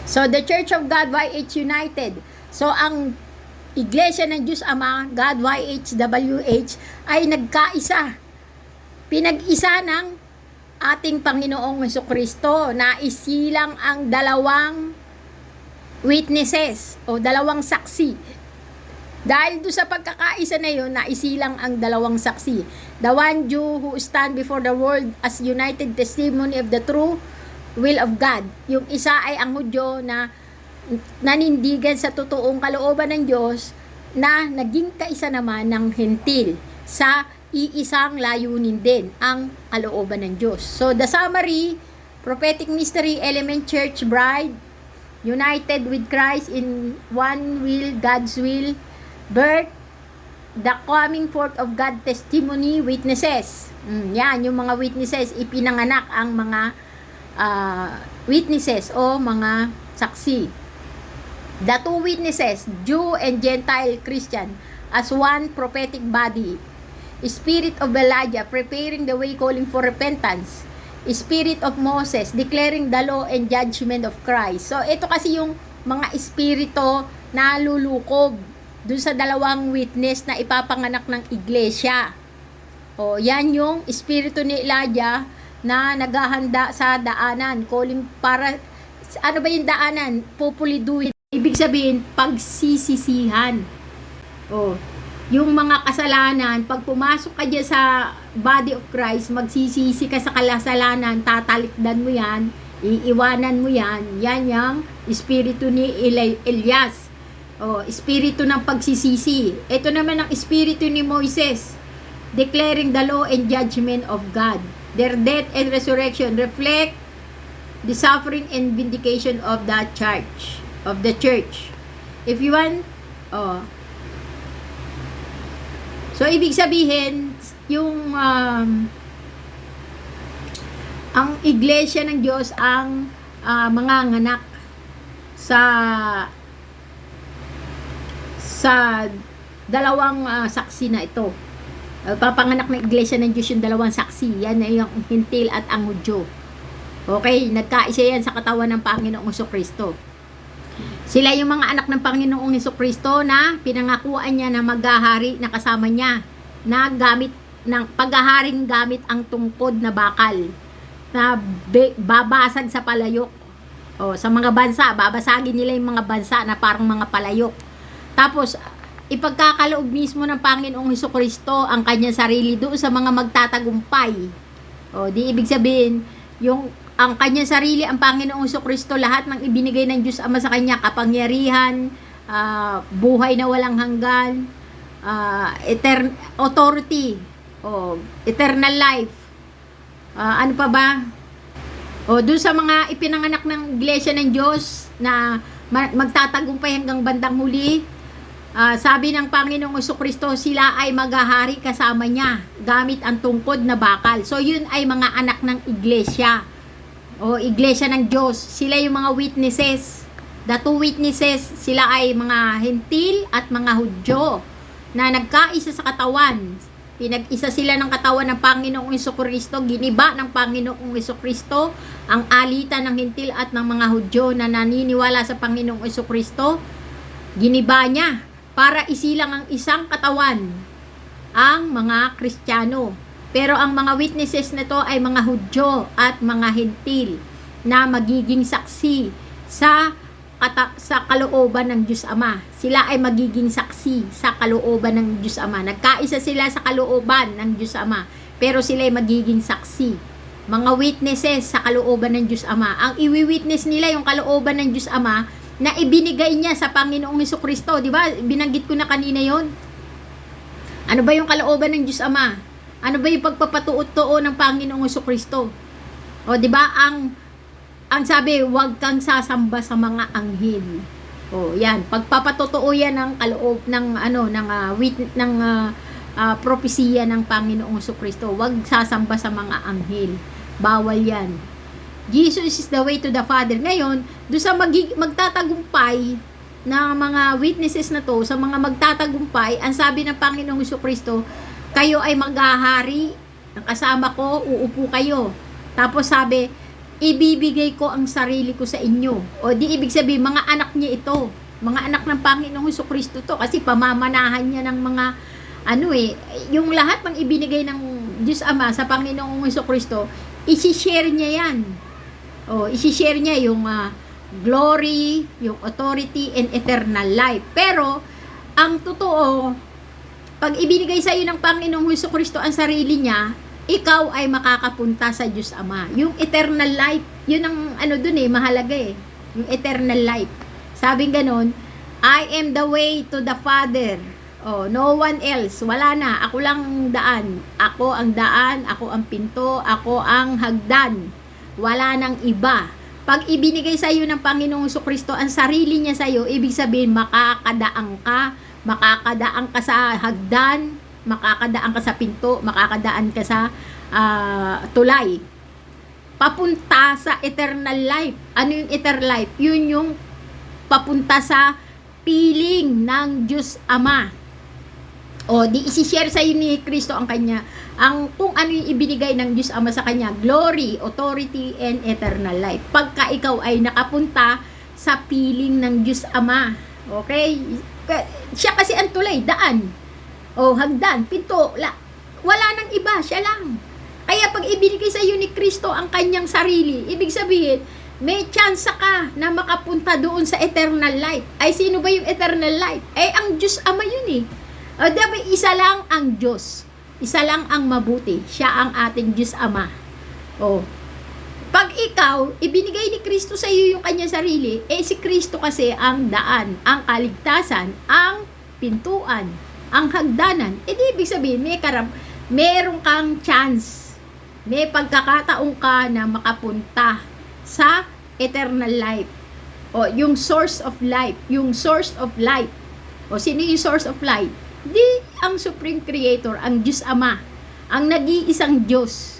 So, the Church of God, YH United. So, ang Iglesia ng Diyos Ama, God YHWH, ay nagkaisa. Pinag-isa ng ating Panginoong Hesukristo na isilang ang dalawang witnesses o dalawang saksi. Dahil doon sa pagkakaisa na yun, naisilang ang dalawang saksi. The one Jew who stand before the world as united testimony of the true will of God. Yung isa ay ang Hudyo na nanindigan sa totoong kalooban ng Diyos, na naging kaisa naman ng Hintil sa iisang layunin din, ang kalooban ng Diyos. So, the summary, prophetic mystery, element, church, bride, united with Christ in one will, God's will, birth, the coming forth of God, testimony, witnesses. Yan, yung mga witnesses, ipinanganak ang mga witnesses o mga saksi. The two witnesses, Jew and Gentile Christian, as one prophetic body. Spirit of Elijah, preparing the way, calling for repentance. Spirit of Moses, declaring the law and judgment of Christ. So, ito kasi yung mga espiritu na lulukob dun sa dalawang witness na ipapanganak ng iglesia. Yan yung espiritu ni Elijah na naghahanda sa daanan, calling para, ano ba yung daanan? Pupuliduin. Ibig sabihin, pagsisisihan. Yung mga kasalanan, pag pumasok ka dyan sa body of Christ, magsisisi ka sa kasalanan, tatalikdan mo yan, iiwanan mo yan, yan yung espiritu ni Elias. Espiritu ng pagsisisi. Ito naman ang espiritu ni Moises, declaring the law and judgment of God. Their death and resurrection reflect the suffering and vindication of the church. If you want, so ibig sabihin, yung ang iglesia ng Diyos ang mga nganak sa dalawang saksi na ito. Papanganak ng iglesia ng Diyos yung dalawang saksi. Yan ay yung Hintil at ang Hudyo. Okay, nagkaisa yan sa katawan ng Panginoong Hesukristo. Sila yung mga anak ng Panginoong Hesukristo na pinangakuan niya na maghahari na kasama niya, na gamit ng paghaharing gamit ang tungkod na bakal na babasag sa palayok. O, sa mga bansa, babasagin nila yung mga bansa na parang mga palayok. Tapos, ipagkakaloob mismo ng Panginoong Hesukristo ang kanyang sarili doon sa mga magtatagumpay. O, di ibig sabihin, ang kanyang sarili, ang Panginoong Hesukristo, lahat ng ibinigay ng Diyos Ama sa kanya, kapangyarihan, buhay na walang hanggan, authority, eternal life, ano pa ba? Doon sa mga ipinanganak ng Iglesia ng Diyos na magtatagumpay hanggang bandang huli, sabi ng Panginoong Hesukristo, sila ay maghahari kasama niya gamit ang tungkod na bakal. So yun ay mga anak ng Iglesia o Iglesia ng Diyos. Sila yung mga witnesses. The two witnesses, sila ay mga Hentil at mga Hudyo na nagkaisa sa katawan. Pinag-isa sila ng katawan ng Panginoong Hesukristo, giniba ng Panginoong Hesukristo ang alitan ng Hentil at ng mga Hudyo na naniniwala sa Panginoong Hesukristo. Giniba niya para isilang ang isang katawan, ang mga Kristiyano. Pero ang mga witnesses nito ay mga Hudyo at mga Hentil na magiging saksi sa kalooban ng Diyos Ama. Sila ay magiging saksi sa kalooban ng Diyos Ama. Nagkaisa sila sa kalooban ng Diyos Ama, pero sila ay magiging saksi. Mga witnesses sa kalooban ng Diyos Ama. Ang iwi-witness nila yung kalooban ng Diyos Ama na ibinigay niya sa Panginoong Hesukristo. Di ba? Binanggit ko na kanina yon. Ano ba yung kalooban ng Diyos Ama? Ano ba yung pagpapatuot-tuo ng Panginoong Hesukristo? O, di ba? Ang sabi, huwag kang sasamba sa mga anghel. O, yan. Pagpapatotoo yan ng kaloob ng propesiya ng Panginoong Hesukristo. Huwag sasamba sa mga anghel. Bawal yan. Jesus is the way to the Father. Ngayon, doon sa magtatagumpay na mga witnesses na to, sa mga magtatagumpay, ang sabi ng Panginoong Hesukristo, kayo ay maghahari, kasama ko, uupo kayo. Tapos sabi, ibibigay ko ang sarili ko sa inyo. O di ibig sabihin, mga anak niya ito. Mga anak ng Panginoong Hesukristo to. Kasi pamamanahan niya ng mga, yung lahat ng ibinigay ng Diyos Ama sa Panginoong Hesukristo, isi-share niya yan. O, isi-share niya yung glory, yung authority, and eternal life. Pero, ang totoo, pag ibinigay sa iyo ng Panginoong Hesukristo ang sarili niya, ikaw ay makakapunta sa Diyos Ama. Yung eternal life, yun ang mahalaga eh. Yung eternal life. Sabing ganon, I am the way to the Father. No one else. Wala na. Ako lang ang daan. Ako ang daan, ako ang pinto, ako ang hagdan. Wala nang iba. Pag ibinigay sa iyo ng Panginoong Hesukristo ang sarili niya sa iyo, ibig sabihin makakadaan ka sa hagdan, makakadaan ka sa pinto, makakadaan ka sa tulay. Papunta sa eternal life. Ano yung eternal life? Yun yung papunta sa piling ng Diyos Ama. O, di isi-share sa iyo ni Kristo ang kanya, kung ano yung ibinigay ng Diyos Ama sa kanya, glory, authority, and eternal life. Pagka ikaw ay nakapunta sa piling ng Diyos Ama. Okay? Siya kasi ang tulay, daan. O, hagdan, pinto, wala nang iba, siya lang. Kaya pag ibinigay sa iyo ni Kristo ang kanyang sarili, ibig sabihin, may chance ka na makapunta doon sa eternal life. Ay, sino ba yung eternal life? Ang Diyos Ama yun eh. Dapat isa lang ang Diyos. Isa lang ang mabuti. Siya ang ating Diyos Ama. Pag ikaw, ibinigay ni Kristo sa iyo yung kanyang sarili, si Kristo kasi ang daan, ang kaligtasan, ang pintuan, ang hagdanan. Di ibig sabihin, meron kang chance. May pagkakataon ka na makapunta sa eternal life. Yung source of life. Yung source of life. Sino yung source of life? Di ang Supreme Creator, ang Diyos Ama. Ang nag-iisang Diyos.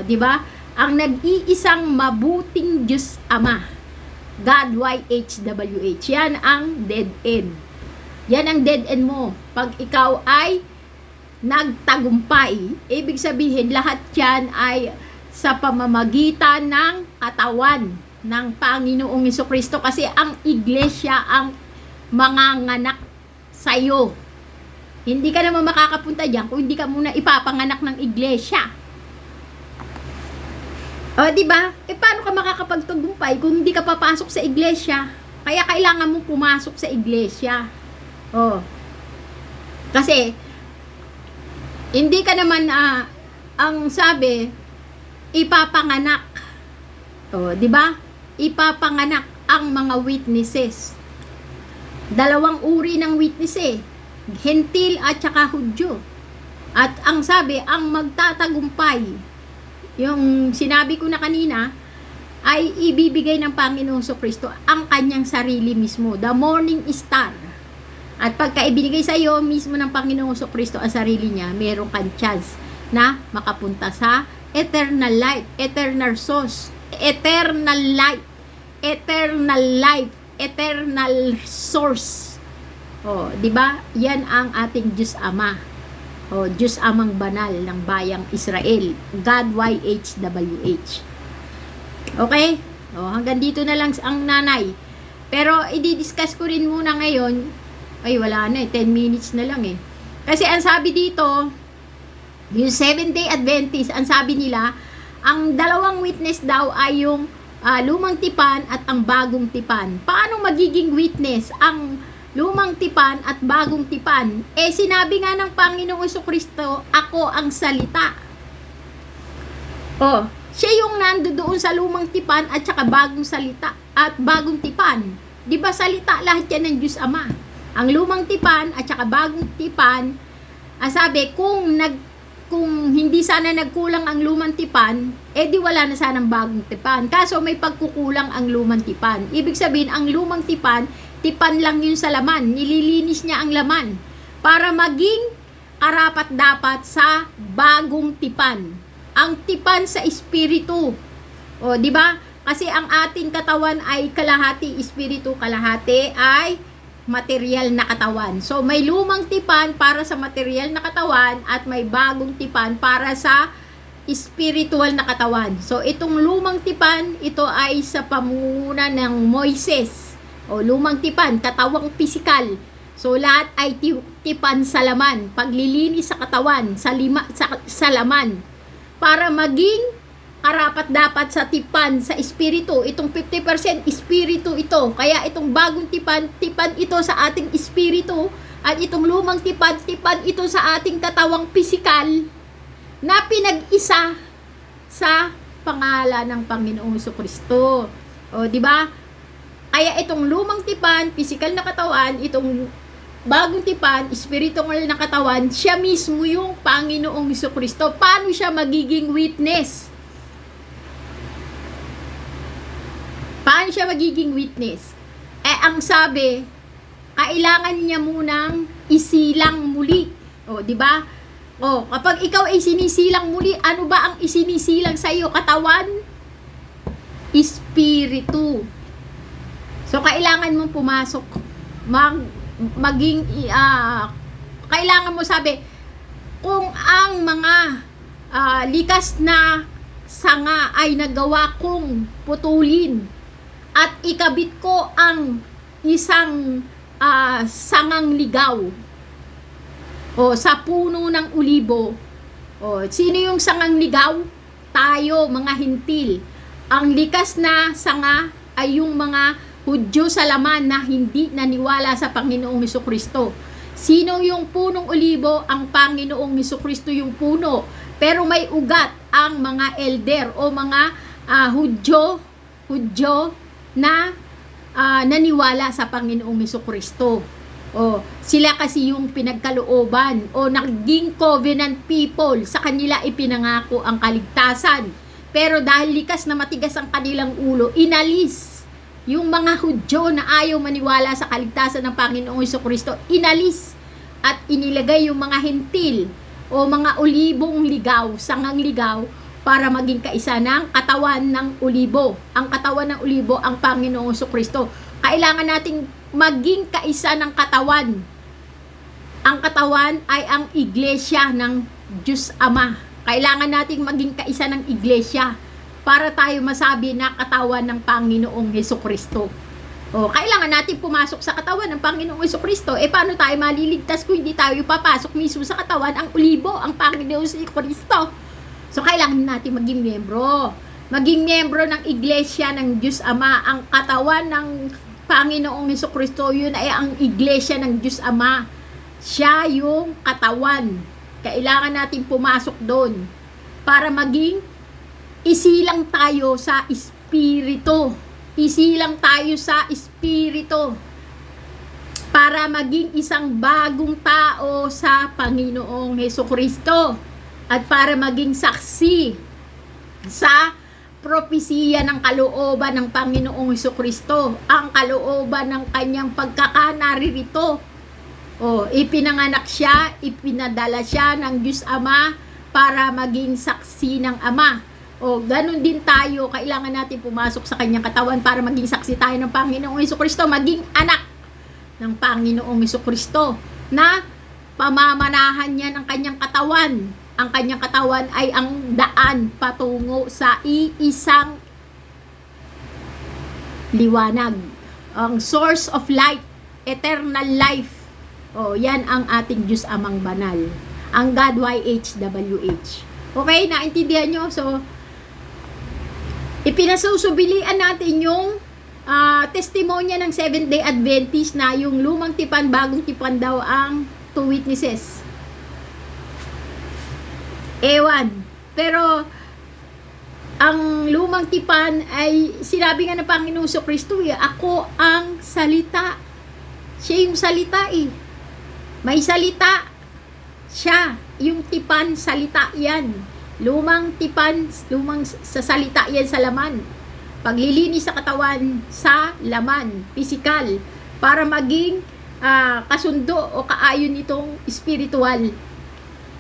Di ba? Ang nag-iisang mabuting Diyos Ama. God, YHWH. Yan ang dead end. Yan ang dead end mo. Pag ikaw ay nagtagumpay, ibig sabihin, lahat yan ay sa pamamagitan ng katawan ng Panginoong Hesukristo. Kasi ang iglesia ang manganganak sa'yo. Hindi ka naman makakapunta dyan kung hindi ka muna ipapanganak ng iglesia. O, di ba? Paano ka makakapagtagumpay kung hindi ka papasok sa iglesia? Kaya kailangan mong pumasok sa iglesia. O. Kasi, hindi ka naman, ang sabi, ipapanganak. O, di ba? Ipapanganak ang mga witnesses. Dalawang uri ng witness Hentil at saka Hudyo. At ang sabi, ang magtatagumpay, yung sinabi ko na kanina, ay ibibigay ng Panginoong Kristo ang kanyang sarili mismo, the morning star. At pagka ibinigay sa iyo mismo ng Panginoong Kristo ang sarili niya, meron kang chance na makapunta sa eternal life, eternal source, eternal life, eternal life, eternal source. Oh, 'di ba? Yan ang ating Diyos Ama. O, Diyos Amang Banal ng Bayang Israel. God YHWH. Okay? O, hanggang dito na lang ang nanay. Pero, i-discuss ko rin muna ngayon. Ay, wala na 10 minutes na lang Kasi, ang sabi dito, yung 7-day Adventist, ang sabi nila, ang dalawang witness daw ay yung lumang tipan at ang bagong tipan. Paano magiging witness ang lumang tipan at bagong tipan? Sinabi nga ng Panginoong Kristo, ako ang salita. Siya yung nandoon sa lumang tipan at saka bagong salita at bagong tipan. 'Di ba salita lahat yan ng Diyos Ama? Ang lumang tipan at saka bagong tipan, sabi kung hindi sana nagkulang ang lumang tipan, di wala na sanang bagong tipan. Kaso may pagkukulang ang lumang tipan. Ibig sabihin, ang lumang tipan lang yun sa laman. Nililinis niya ang laman para maging karapat-dapat sa bagong tipan. Ang tipan sa espiritu. O, di ba? Kasi ang ating katawan ay kalahati espiritu, kalahati ay material na katawan. So, may lumang tipan para sa material na katawan at may bagong tipan para sa spiritual na katawan. So, itong lumang tipan, ito ay sa pamumuno ng Moises. O, lumang tipan, katawang pisikal. So, lahat ay tipan sa laman. Paglilinis sa katawan, sa laman. Para maging karapat-dapat sa tipan, sa espiritu. Itong 50% espiritu ito. Kaya itong bagong tipan ito sa ating espiritu. At itong lumang tipan ito sa ating katawang pisikal na pinag-isa sa pangalan ng Panginoong Kristo. O, di ba? Kaya itong lumang tipan, physical na katawan, itong bagong tipan, spiritual na katawan, siya mismo yung Panginoong Kristo. Paano siya magiging witness? Paano siya magiging witness? Ang sabi, kailangan niya munang isilang muli. O, di ba? O, kapag ikaw ay sinisilang muli, ano ba ang isinisilang sa iyo? Katawan? Espiritu. So, kailangan mong pumasok, kailangan mo sabi, kung ang mga likas na sanga ay nagawa kong putulin at ikabit ko ang isang sangang ligaw sa puno ng ulibo. Sino yung sangang ligaw? Tayo, mga hintil. Ang likas na sanga ay yung mga Hudyo sa laman na hindi naniwala sa Panginoong Kristo. Sino yung punong ulibo? Ang Panginoong Kristo yung puno. Pero may ugat ang mga elder o mga Hudyo na naniwala sa Panginoong Kristo. Sila kasi yung pinagkalooban o naging covenant people. Sa kanila ipinangako ang kaligtasan. Pero dahil likas na matigas ang kanilang ulo, inalis yung mga Hudyo na ayaw maniwala sa kaligtasan ng Panginoong Kristo, inalis at inilagay yung mga hentil o mga olibong ligaw, sangang ligaw, para maging kaisa ng katawan ng ulibo. Ang katawan ng ulibo, ang Panginoong Kristo. Kailangan nating maging kaisa ng katawan. Ang katawan ay ang iglesia ng Diyos Ama. Kailangan nating maging kaisa ng iglesia para tayo masabi na katawan ng Panginoong Kristo. Kailangan natin pumasok sa katawan ng Panginoong Kristo. Paano tayo maliligtas kung hindi tayo papasok mismo sa katawan, ang ulibo, ang Panginoong Kristo? So, kailangan natin maging miyembro. maging miyembro ng iglesia ng Diyos Ama. Ang katawan ng Panginoong Hesukristo, yun ay ang iglesia ng Diyos Ama. Siya yung katawan. Kailangan natin pumasok doon para maging isilang tayo sa Espiritu. Isilang tayo sa Espiritu para maging isang bagong tao sa Panginoong Hesukristo at para maging saksi sa propesiya ng kalooban ng Panginoong Hesukristo, ang kalooban ng kanyang pagkakanaririto. Ipinanganak siya, ipinadala siya ng Diyos Ama para maging saksi ng Ama. Ganun din tayo, kailangan natin pumasok sa kanyang katawan para maging saksi tayo ng Panginoong Hesukristo, maging anak ng Panginoong Hesukristo na pamamanahan niya ng kanyang katawan. Ang kanyang katawan ay ang daan patungo sa iisang liwanag. Ang source of light, eternal life. Yan ang ating Diyos Amang Banal. Ang God YHWH. Okay, naintindihan nyo? So, ipinasusubilian natin yung testimonya ng Seventh-day Adventist na yung lumang tipan, bagong tipan daw ang two witnesses. Ewan. Pero, ang lumang tipan ay sinabi nga ng Panginoong Kristo, ako ang salita. Siya yung salita eh. May salita. Siya. Yung tipan, salita yan. Lumang tipan, lumang sa salita yan sa laman. Paglilinis sa katawan sa laman, physical, para maging kasundo o kaayon nitong spiritual.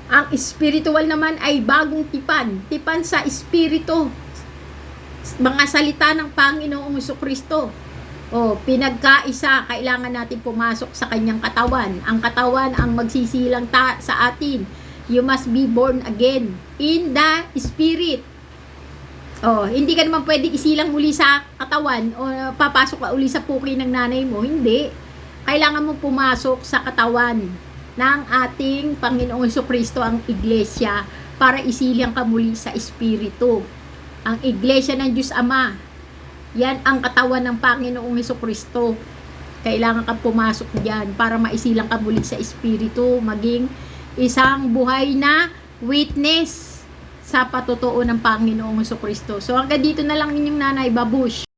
Ang spiritual naman ay bagong tipan, tipan sa espiritu, mga salita ng Panginoong Hesukristo. Pinagkaisa, kailangan natin pumasok sa kanyang katawan. Ang katawan ang magsisilang sa atin. You must be born again in the spirit. Hindi ka naman pwede isilang uli sa katawan o papasok ka uli sa puki ng nanay mo. Hindi. Kailangan mo pumasok sa katawan ng ating Panginoong Hesukristo, ang iglesia, para isilang ka muli sa espiritu. Ang iglesia ng Diyos Ama, yan ang katawan ng Panginoong Hesukristo. Kailangan kang pumasok diyan para maisilang ka muli sa espiritu, maging isang buhay na witness sa patutuo ng Panginoong Hesukristo. So hanggang dito na lang inyong nanay, babush.